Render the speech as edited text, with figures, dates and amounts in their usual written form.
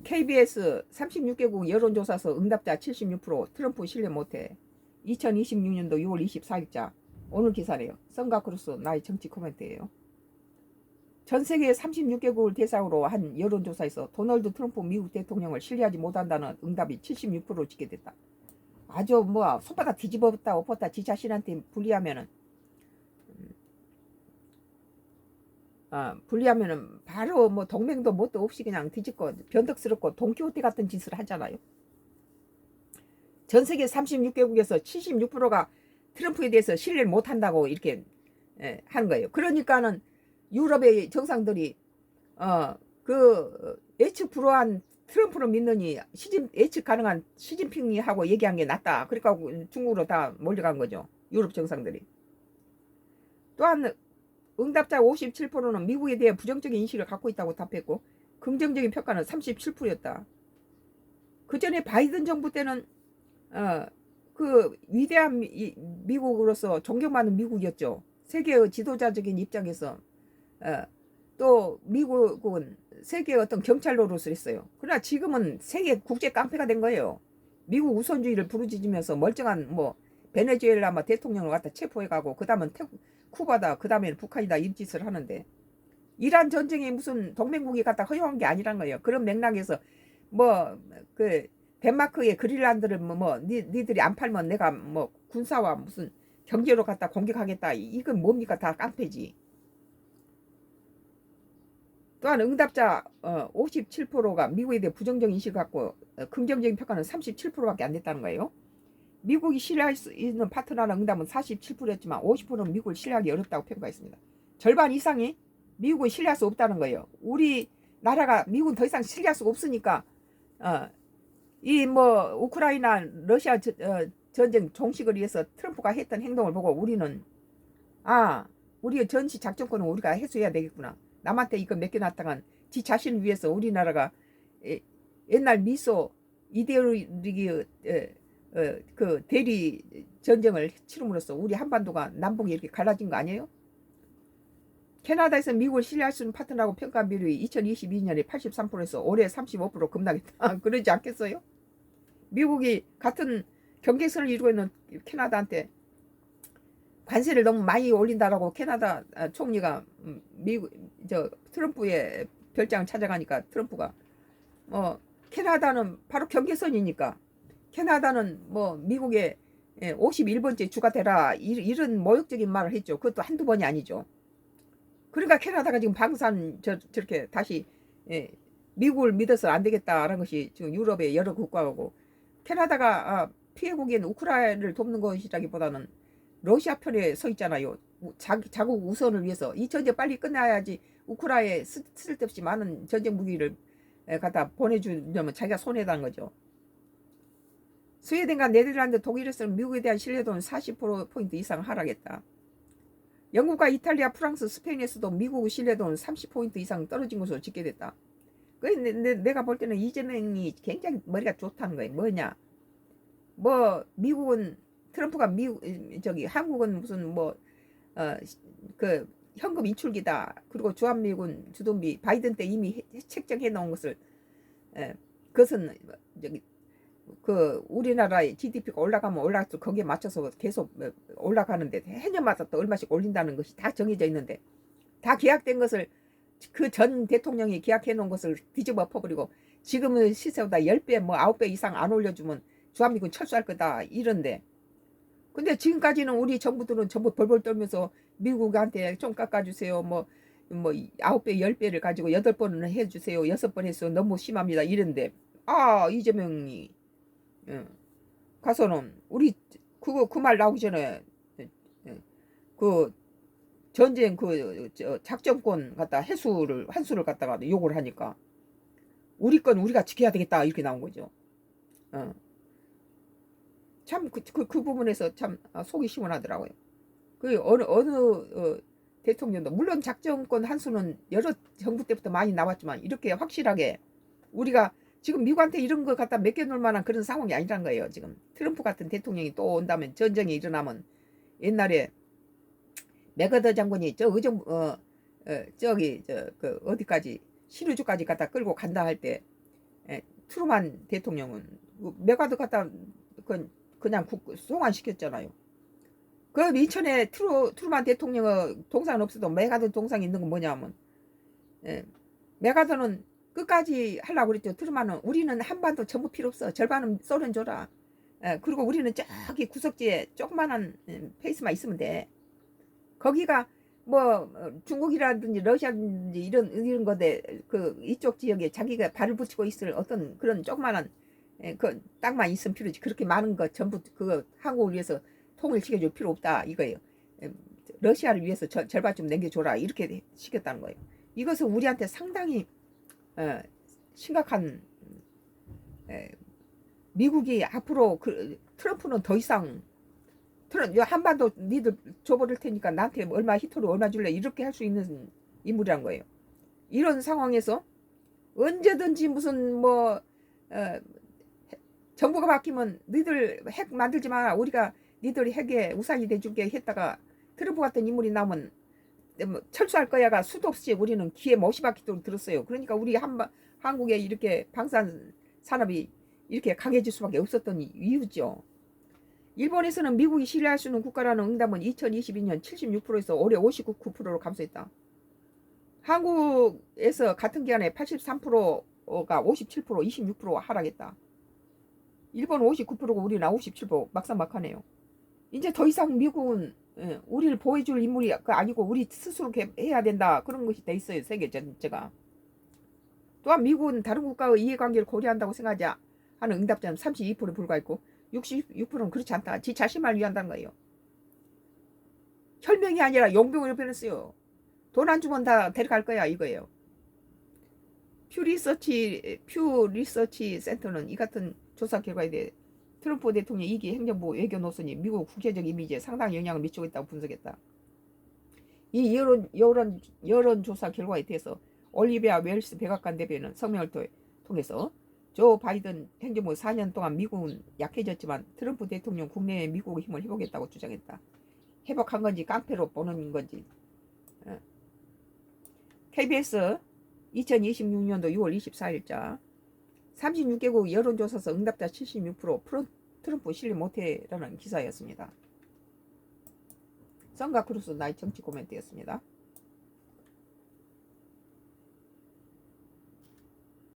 KBS 36개국 여론조사서 응답자 76% 트럼프 신뢰 못해. 2026년도 6월 24일자 오늘 기사네요. 썬가크루스 나의 정치 코멘트예요. 전 세계 36개국을 대상으로 한 여론조사에서 도널드 트럼프 미국 대통령을 신뢰하지 못한다는 응답이 76%로 집계됐다. 아주 뭐 손바닥 뒤집었다 엎었다 지 자신한테 불리하면은 바로 뭐 동맹도 뭣도 없이 그냥 뒤집고 변덕스럽고 돈키호테 같은 짓을 하잖아요. 전 세계 36개국에서 76%가 트럼프에 대해서 신뢰를 못한다고 이렇게 하는 거예요. 그러니까는 유럽의 정상들이 예측 불허한 트럼프를 믿느니 예측 가능한 시진핑이하고 얘기한 게 낫다. 그러니까 중국으로 다 몰려간 거죠. 유럽 정상들이. 또한 응답자 57%는 미국에 대해 부정적인 인식을 갖고 있다고 답했고 긍정적인 평가는 37%였다. 그 전에 바이든 정부 때는 그 위대한 미국으로서 존경받는 미국이었죠. 세계의 지도자적인 입장에서 또 미국은 세계의 어떤 경찰 노릇을 했어요. 그러나 지금은 세계 국제 깡패가 된 거예요. 미국 우선주의를 부르짖으면서 멀쩡한 뭐 베네수엘라 대통령을 갖다 체포해가고 그 다음은 쿠바다 그 다음에는 북한이다 이 짓을 하는데 이란 전쟁이 무슨 동맹국이 갖다 허용한 게 아니란 거예요. 그런 맥락에서 그 덴마크의 그린란드를 니들이 안 팔면 내가 뭐 군사와 무슨 경제로 갖다 공격하겠다. 이건 뭡니까? 다 깡패지. 또한 응답자 57%가 미국에 대해 부정적인 인식을 갖고 긍정적인 평가는 37%밖에 안 됐다는 거예요. 미국이 신뢰할 수 있는 파트너나 응답은 47%였지만 50%는 미국을 신뢰하기 어렵다고 평가했습니다. 절반 이상이 미국을 신뢰할 수 없다는 거예요. 우리 나라가 미국은 더 이상 신뢰할 수가 없으니까 우크라이나 러시아 전쟁 종식을 위해서 트럼프가 했던 행동을 보고 우리는 우리의 전시 작전권은 우리가 해소해야 되겠구나. 남한테 이거 맡겨놨다간 지 자신을 위해서 우리나라가 옛날 미소 이데올로기 그 대리 전쟁을 치름으로써 우리 한반도가 남북이 이렇게 갈라진 거 아니에요? 캐나다에서 미국을 신뢰할 수 있는 파트너라고 평가한 비율이 2022년에 83%에서 올해 35% 급락했다. 그러지 않겠어요? 미국이 같은 경계선을 이루고 있는 캐나다한테 관세를 너무 많이 올린다라고 캐나다 총리가 트럼프의 별장을 찾아가니까 트럼프가 캐나다는 바로 경계선이니까 캐나다는 미국의 51번째 주가 되라 이런 모욕적인 말을 했죠. 그것도 한두 번이 아니죠. 그러니까 캐나다가 지금 방산 저렇게 다시 미국을 믿어서 안 되겠다라는 것이 지금 유럽의 여러 국가고 캐나다가 피해국인 우크라이나를 돕는 것이라기보다는 러시아 편에 서 있잖아요. 자국 우선을 위해서 이 전쟁 빨리 끝나야지 우크라이나에 쓸데없이 많은 전쟁 무기를 갖다 보내주려면 자기가 손해다는 거죠. 스웨덴과 네덜란드, 독일에서는 미국에 대한 신뢰도는 40% 이상 하락했다. 영국과 이탈리아, 프랑스, 스페인에서도 미국의 신뢰도는 30% 이상 떨어진 것으로 집계됐다. 내가 볼 때는 이재명이 굉장히 머리가 좋다는 거예요. 뭐냐? 미국은 트럼프가 한국은 무슨 그 현금 인출기다. 그리고 주한미군 주둔비 바이든 때 이미 책정해 놓은 것을 그것은 우리나라의 GDP가 올라가면 올라갈수록 거기에 맞춰서 계속 올라가는데 해년마다 또 얼마씩 올린다는 것이 다 정해져 있는데 다 계약된 것을 그 전 대통령이 계약해 놓은 것을 뒤집어 엎어버리고 지금은 시세보다 10배 9배 이상 안 올려주면 주한미군 철수할 거다 이런데 근데 지금까지는 우리 정부들은 전부 벌벌 떨면서 미국한테 좀 깎아주세요 9배 10배를 가지고 8번은 해주세요 6번 해서 너무 심합니다 이런데 이재명이 가서는 우리 그 말 나오기 전에 그 전쟁 작전권 갖다 환수를 갖다가 욕을 하니까 우리 건 우리가 지켜야 되겠다 이렇게 나온 거죠. 참 그 부분에서 참 속이 시원하더라고요. 어느 대통령도 물론 작전권 환수는 여러 정부 때부터 많이 나왔지만 이렇게 확실하게 우리가 지금 미국한테 이런 거 갖다 맡겨놓을 만한 그런 상황이 아니란 거예요. 지금 트럼프 같은 대통령이 또 온다면 전쟁이 일어나면 옛날에 메가더 장군이 어디까지 신우주까지 갖다 끌고 간다 할 때 예, 트루만 대통령은 메가드 갖다 그냥 송환시켰잖아요. 그 이천에 트루만 대통령의 동상 없어도 메가드 동상이 있는 건 뭐냐면, 예, 메가드는 끝까지 하려고 그랬죠. 트루만은 우리는 한반도 전부 필요 없어. 절반은 소련 줘라. 예, 그리고 우리는 저기 구석지에 조그만한 페이스만 있으면 돼. 거기가 뭐 중국이라든지 러시아든지 이런 거대 그 이쪽 지역에 자기가 발을 붙이고 있을 어떤 그런 조그만한 그 땅만 있으면 필요지. 그렇게 많은 거 전부 그거 한국을 위해서 통일시켜줄 필요 없다 이거예요. 러시아를 위해서 절반 좀 남겨줘라 이렇게 시켰다는 거예요. 이것은 우리한테 상당히 심각한 미국이 앞으로 트럼프는 더 이상 한반도 니들 줘버릴 테니까 나한테 얼마 히토리 얼마 줄래 이렇게 할 수 있는 인물이란 거예요. 이런 상황에서 언제든지 무슨 뭐 정부가 바뀌면 니들 핵 만들지 마 우리가 니들 핵에 우상이 돼줄게 했다가 트럼프 같은 인물이 나오면 철수할 거야가 수도 없이 우리는 귀에 못이 박히도록 들었어요. 그러니까 우리 한국에 이렇게 방산 산업이 이렇게 강해질 수밖에 없었던 이유죠. 일본에서는 미국이 신뢰할 수 있는 국가라는 응답은 2022년 76%에서 올해 59%로 감소했다. 한국에서 같은 기간에 83%가 57%, 26% 하락했다. 일본 59%고 우리는 57% 막상막하네요. 이제 더 이상 미국은 우리를 보호해줄 인물이 아니고 우리 스스로 해야 된다. 그런 것이 돼 있어요. 세계 전체가. 또한 미국은 다른 국가의 이해관계를 고려한다고 생각하지 하는 응답자는 32%에 불과했고 66%는 그렇지 않다. 지 자신만 위한다는 거예요. 혈명이 아니라 용병을 변했어요. 돈 안 주면 다 데려갈 거야 이거예요. 퓨 리서치 센터는 이 같은 조사 결과에 대해 트럼프 대통령 2기 행정부 외교 노선이 미국 국제적 이미지에 상당히 영향을 미치고 있다고 분석했다. 이 여론조사 결과에 대해서 올리비아 웰스 백악관 대변인은 성명을 통해서 조 바이든 행정부 4년 동안 미국은 약해졌지만 트럼프 대통령 국내에 미국의 힘을 회복했다고 주장했다. 회복한 건지 깡패로 보는 건지. KBS 2026년도 6월 24일자 36개국 여론조사서 응답자 76% 트럼프 신뢰 못해라는 기사였습니다. 썬가 크루스 나의 정치 코멘트였습니다.